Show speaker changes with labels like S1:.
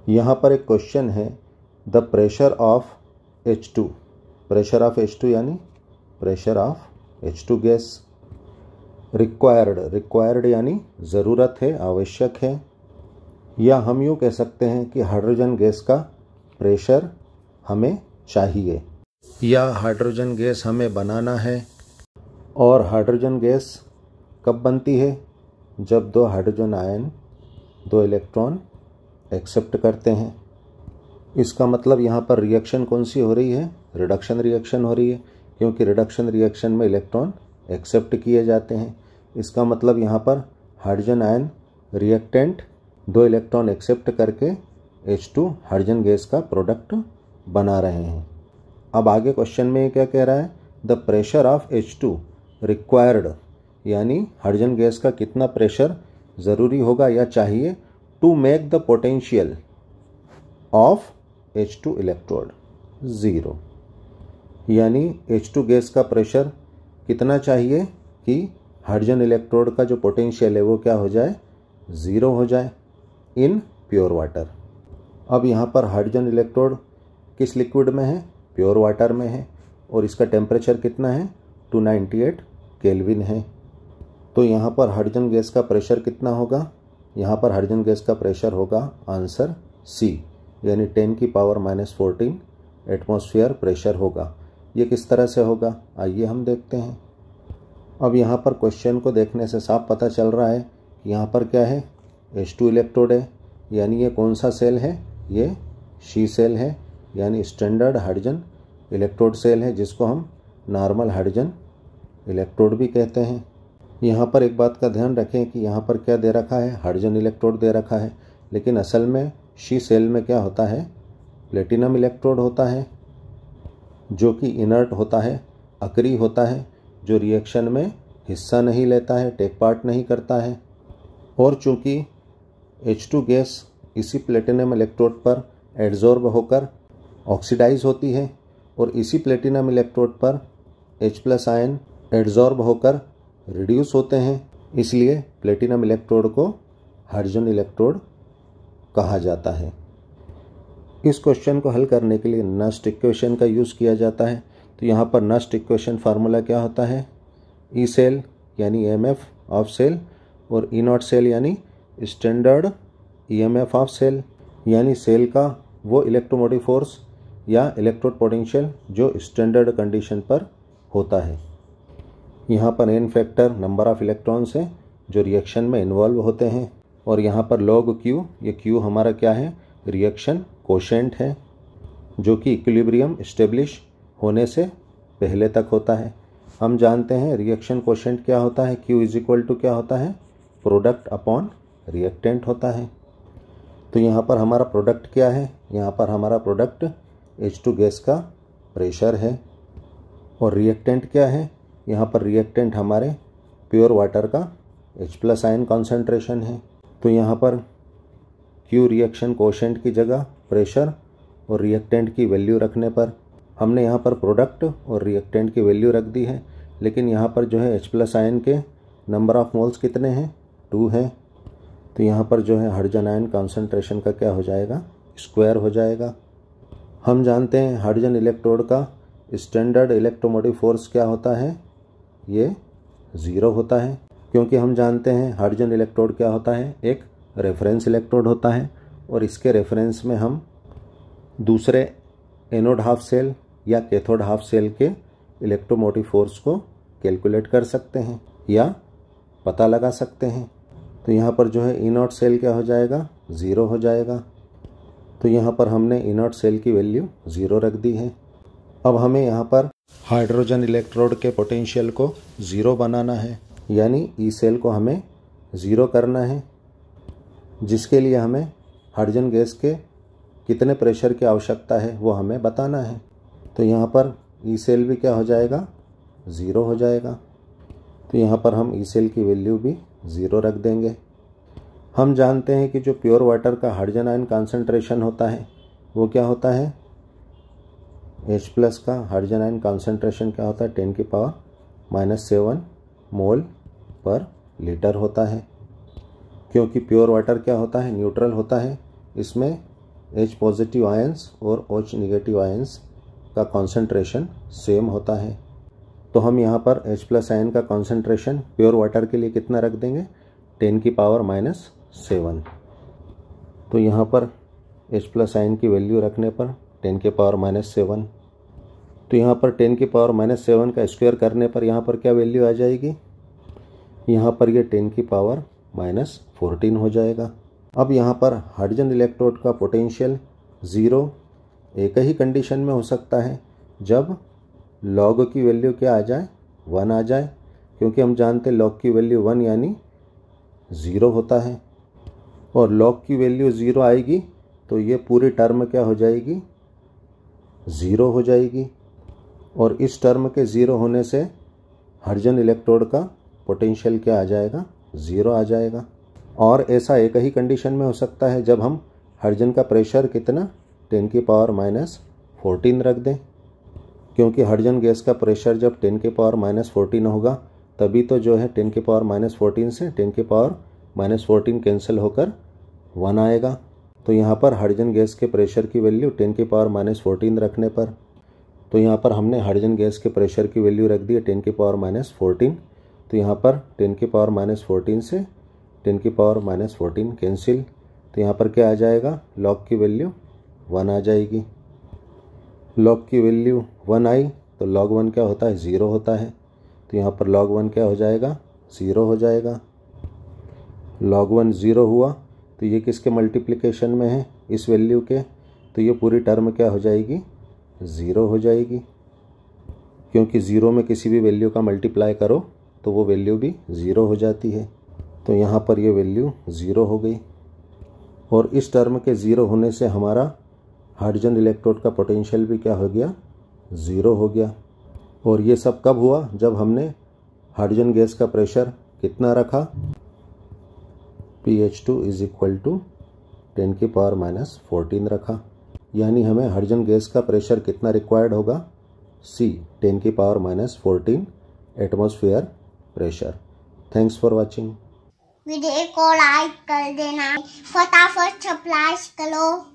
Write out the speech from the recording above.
S1: यहाँ पर एक क्वेश्चन है, the pressure of H2, pressure of H2 यानी pressure of H2 gas, required यानी ज़रूरत है, आवश्यक है, या हम यूँ कह सकते हैं कि हाइड्रोजन गैस का प्रेशर हमें चाहिए, या हाइड्रोजन गैस हमें बनाना है। और हाइड्रोजन गैस कब बनती है? जब दो हाइड्रोजन आयन दो इलेक्ट्रॉन एक्सेप्ट करते हैं। इसका मतलब यहाँ पर रिएक्शन कौन सी हो रही है? रिडक्शन रिएक्शन हो रही है, क्योंकि रिडक्शन रिएक्शन में इलेक्ट्रॉन एक्सेप्ट किए जाते हैं। इसका मतलब यहाँ पर हाइड्रोजन आयन रिएक्टेंट दो इलेक्ट्रॉन एक्सेप्ट करके H2 हाइड्रोजन गैस का प्रोडक्ट बना रहे हैं। अब आगे क्वेश्चन में क्या कह रहा है? The pressure of H2 required, यानी हाइड्रोजन गैस का कितना प्रेशर ज़रूरी होगा या चाहिए to make the potential of H2 electrode 0, यानी H2 गैस का प्रेशर कितना चाहिए कि हाइड्रोजन इलेक्ट्रोड का जो पोटेंशियल है वो क्या हो जाए? 0 हो जाए इन प्योर वाटर। अब यहाँ पर हाइड्रोजन इलेक्ट्रोड किस लिक्विड में है? प्योर वाटर में है, और इसका टेम्परेचर कितना है? 298 केल्विन है। तो यहाँ पर हाइड्रोजन गैस का प्रेशर कितना होगा? यहाँ पर हाइड्रोजन गैस का प्रेशर होगा आंसर सी, यानी 10⁻⁻14 एटमॉस्फेयर प्रेशर होगा। ये किस तरह से होगा? आइए हम देखते हैं। अब यहाँ पर क्वेश्चन को देखने से साफ पता चल रहा है कि यहाँ पर क्या है? H2 इलेक्ट्रोड है, यानी ये कौन सा सेल है? ये शी सेल है, यानी स्टैंडर्ड हाइड्रोजन इलेक्ट्रोड सेल है, जिसको हम नॉर्मल हाइड्रोजन इलेक्ट्रोड भी कहते हैं। यहाँ पर एक बात का ध्यान रखें कि यहाँ पर क्या दे रखा है? हाइड्रोजन इलेक्ट्रोड दे रखा है, लेकिन असल में शी सेल में क्या होता है? प्लेटिनम इलेक्ट्रोड होता है, जो कि इनर्ट होता है, अक्रिय होता है, जो रिएक्शन में हिस्सा नहीं लेता है, टेक पार्ट नहीं करता है। और चूँकि H2 गैस इसी प्लेटिनम इलेक्ट्रोड पर एड्जॉर्ब होकर ऑक्सीडाइज होती है, और इसी प्लेटिनम इलेक्ट्रोड पर H+ आयन एड्जॉर्ब होकर रिड्यूस होते हैं, इसलिए प्लेटिनम इलेक्ट्रोड को हाइड्रोजन इलेक्ट्रोड कहा जाता है। इस क्वेश्चन को हल करने के लिए नस्ट इक्वेशन का यूज़ किया जाता है। तो यहाँ पर नस्ट इक्वेशन फार्मूला क्या होता है? ई सेल यानी EMF ऑफ सेल, और ई नॉट सेल यानी स्टैंडर्ड EMF ऑफ सेल, यानी सेल का वो इलेक्ट्रोमोटिव फोर्स या इलेक्ट्रोड पोटेंशियल जो स्टैंडर्ड कंडीशन पर होता है। यहाँ पर n factor number of electrons हैं जो रिएक्शन में इन्वॉल्व होते हैं, और यहाँ पर log Q, ये Q हमारा क्या है? रिएक्शन कोशेंट है, जो कि इक्विलिब्रियम इस्टेब्लिश होने से पहले तक होता है। हम जानते हैं रिएक्शन कोशेंट क्या होता है? Q इज इक्वल टू क्या होता है? प्रोडक्ट अपॉन रिएक्टेंट होता है। तो यहाँ पर हमारा प्रोडक्ट क्या है? यहाँ पर हमारा प्रोडक्ट H2 गैस का प्रेशर है, और रिएक्टेंट क्या है? यहाँ पर रिएक्टेंट हमारे प्योर वाटर का H+ आयन कॉन्सेंट्रेशन है। तो यहाँ पर Q रिएक्शन कोशेंट की जगह प्रेशर और रिएक्टेंट की वैल्यू रखने पर हमने यहाँ पर प्रोडक्ट और रिएक्टेंट की वैल्यू रख दी है, लेकिन यहाँ पर जो है H+ आयन के नंबर ऑफ मोल्स कितने हैं? 2 हैं। तो यहाँ पर जो है हाइड्रोजन आयन कॉन्सेंट्रेशन का क्या हो जाएगा? स्क्वायर हो जाएगा। हम जानते हैं हाइड्रोजन इलेक्ट्रोड का स्टैंडर्ड इलेक्ट्रोमोटिव फोर्स क्या होता है? ये 0 होता है, क्योंकि हम जानते हैं हाइड्रोजन इलेक्ट्रोड क्या होता है? एक रेफरेंस इलेक्ट्रोड होता है, और इसके रेफरेंस में हम दूसरे एनोड हाफ सेल या कैथोड हाफ सेल के इलेक्ट्रोमोटिव फोर्स को कैलकुलेट कर सकते हैं या पता लगा सकते हैं। तो यहाँ पर जो है E0 सेल क्या हो जाएगा? 0 हो जाएगा। तो यहाँ पर हमने E0 सेल की वैल्यू 0 रख दी है। अब हमें यहाँ पर हाइड्रोजन इलेक्ट्रोड के पोटेंशियल को 0 बनाना है, यानी ई सेल को हमें 0 करना है, जिसके लिए हमें हाइड्रोजन गैस के कितने प्रेशर की आवश्यकता है वो हमें बताना है। तो यहाँ पर ई सेल भी क्या हो जाएगा? 0 हो जाएगा। तो यहाँ पर हम ई सेल की वैल्यू भी 0 रख देंगे। हम जानते हैं कि जो प्योर वाटर का हाइड्रोजन आयन कॉन्सेंट्रेशन होता है वो क्या होता है? H+ का हाइड्रोजन आयन कॉन्सेंट्रेशन क्या होता है? 10⁻⁻7 मोल पर लीटर होता है, क्योंकि प्योर वाटर क्या होता है? न्यूट्रल होता है, इसमें H पॉजिटिव आयंस और H निगेटिव आयंस का कॉन्सेंट्रेशन सेम होता है। तो हम यहाँ पर H प्लस आयन का कॉन्सेंट्रेशन प्योर वाटर के लिए कितना रख देंगे, 10⁻⁷। तो यहाँ पर H प्लस आयन की वैल्यू रखने पर 10⁻⁷। तो यहाँ पर 10⁻⁷ का स्क्वायर करने पर यहाँ पर क्या वैल्यू आ जाएगी, यहाँ पर ये 10⁻⁴ हो जाएगा। अब यहाँ पर हाइड्रोजन इलेक्ट्रोड का पोटेंशियल 0 एक ही कंडीशन में हो सकता है, जब लॉग की वैल्यू क्या आ जाए, 1 आ जाए, क्योंकि हम जानते हैं लॉग की वैल्यू 1 यानी 0 होता है। और लॉग की वैल्यू 0 आएगी तो ये पूरी टर्म क्या हो जाएगी, 0 हो जाएगी। और इस टर्म के 0 होने से हाइड्रोजन इलेक्ट्रोड का पोटेंशियल क्या आ जाएगा, 0 आ जाएगा। और ऐसा एक ही कंडीशन में हो सकता है जब हम हाइड्रोजन का प्रेशर कितना 10⁻⁴ रख दें, क्योंकि हाइड्रोजन गैस का प्रेशर जब 10⁻⁴ होगा तभी तो जो है 10⁻⁴ से 10⁻⁴ कैंसिल होकर 1 आएगा। तो यहाँ पर हाइड्रोजन गैस के प्रेशर की वैल्यू 10⁻⁴ रखने पर, तो यहाँ पर हमने हाइड्रोजन गैस के प्रेशर की वैल्यू रख दी है 10⁻⁴। तो यहाँ पर 10⁻⁴ से 10⁻⁴ कैंसिल, तो यहाँ पर क्या आ जाएगा, लॉग की वैल्यू 1 आ जाएगी। लॉग की वैल्यू 1 आई तो log 1 क्या होता है, 0 होता है। तो यहाँ पर log 1 क्या हो जाएगा, 0 हो जाएगा। log 1 0 हुआ तो ये किसके मल्टीप्लिकेशन में है, इस वैल्यू के, तो ये पूरी टर्म क्या हो जाएगी, 0 हो जाएगी, क्योंकि 0 में किसी भी वैल्यू का मल्टीप्लाई करो तो वो वैल्यू भी 0 हो जाती है। तो यहाँ पर ये वैल्यू 0 हो गई। और इस टर्म के 0 होने से हमारा हाइड्रोजन इलेक्ट्रोड का पोटेंशियल भी क्या हो गया, 0 हो गया। और ये सब कब हुआ, जब हमने हाइड्रोजन गैस का प्रेशर कितना रखा, pH2 = 10⁻⁴ रखा। यानी हमें हाइड्रोजन गैस का प्रेशर कितना रिक्वायर्ड होगा, C 10⁻⁴ atmosphere pressure. Thanks for watching.
S2: Video को लाइक कर देना, फटाफट सब्सक्राइब करो।